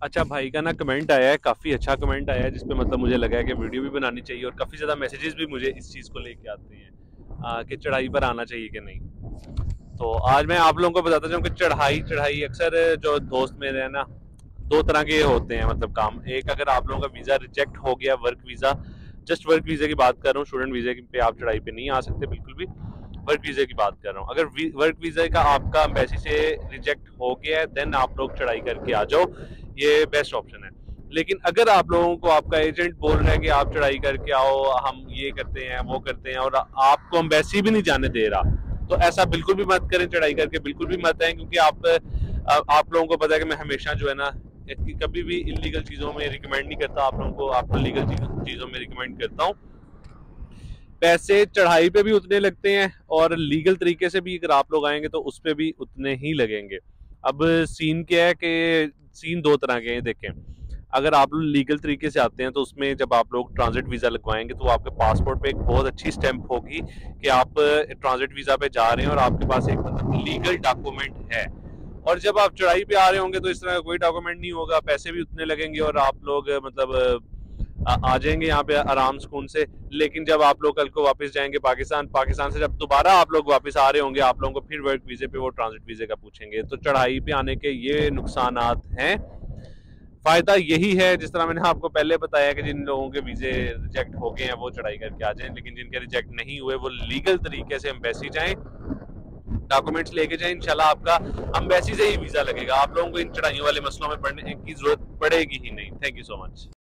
अच्छा भाई का ना कमेंट आया है, काफ़ी अच्छा कमेंट आया है जिसपे मतलब मुझे लगा है कि वीडियो भी बनानी चाहिए और काफ़ी ज़्यादा मैसेजेस भी मुझे इस चीज़ को लेके आते हैं कि चढ़ाई पर आना चाहिए कि नहीं। तो आज मैं आप लोगों को बताता चाहूँ कि चढ़ाई चढ़ाई अक्सर जो दोस्त मेरे हैं ना, दो तरह के होते हैं मतलब काम। एक, अगर आप लोगों का वीज़ा रिजेक्ट हो गया, work visa, just work visa की बात कर रहा हूँ, स्टूडेंट वीज़ा पे आप चढ़ाई पे नहीं आ सकते बिल्कुल भी। वर्क वीज़ा की बात कर रहा हूँ। अगर वर्क वीज़ा का आपका एम्बेसी से रिजेक्ट हो गया है, देन आप लोग चढ़ाई करके आ जाओ, ये बेस्ट ऑप्शन है। लेकिन अगर आप लोगों को आपका एजेंट बोल रहा है कि आप चढ़ाई करके आओ, हम ये करते हैं वो करते हैं, और आपको एम्बेसी भी नहीं जाने दे रहा, तो ऐसा बिल्कुल भी मत करें। चढ़ाई करके बिल्कुल भी मत आए, क्योंकि आप लोगों को पता है कि मैं हमेशा जो है ना, कभी भी इलीगल चीज़ों में रिकमेंड नहीं करता आप लोगों को, आपको लीगल चीज़ों में रिकमेंड करता हूँ। पैसे चढ़ाई पे भी उतने लगते हैं और लीगल तरीके से भी अगर आप लोग आएंगे तो उस पर भी उतने ही लगेंगे। अब सीन क्या है कि सीन दो तरह के हैं, देखें। अगर आप लोग लीगल तरीके से आते हैं तो उसमें जब आप लोग ट्रांजिट वीज़ा लगवाएंगे तो आपके पासपोर्ट पे एक बहुत अच्छी स्टैंप होगी कि आप ट्रांजिट वीज़ा पे जा रहे हैं और आपके पास एक मतलब लीगल डॉक्यूमेंट है। और जब आप चढ़ाई पे आ रहे होंगे तो इस तरह का कोई डॉक्यूमेंट नहीं होगा, पैसे भी उतने लगेंगे और आप लोग मतलब आ जाएंगे यहाँ पे आराम सुकून से। लेकिन जब आप लोग कल को वापस जाएंगे पाकिस्तान, पाकिस्तान से जब दोबारा आप लोग वापस आ रहे होंगे, आप लोगों को फिर वर्क वीजे पे वो ट्रांजिट वीजे का पूछेंगे। तो चढ़ाई पे आने के ये नुकसानात हैं। फायदा यही है, जिस तरह मैंने आपको पहले बताया, कि जिन लोगों के वीजे रिजेक्ट हो गए हैं वो चढ़ाई करके आ जाएं, लेकिन जिनके रिजेक्ट नहीं हुए वो लीगल तरीके से एम्बेसी जाएं, डॉक्यूमेंट्स लेके जाएं। इंशाल्लाह आपका एम्बेसी से ही वीजा लगेगा। आप लोगों को इन चढ़ाइयों वाले मसलों में पड़ने की जरूरत पड़ेगी ही नहीं। Thank you so much.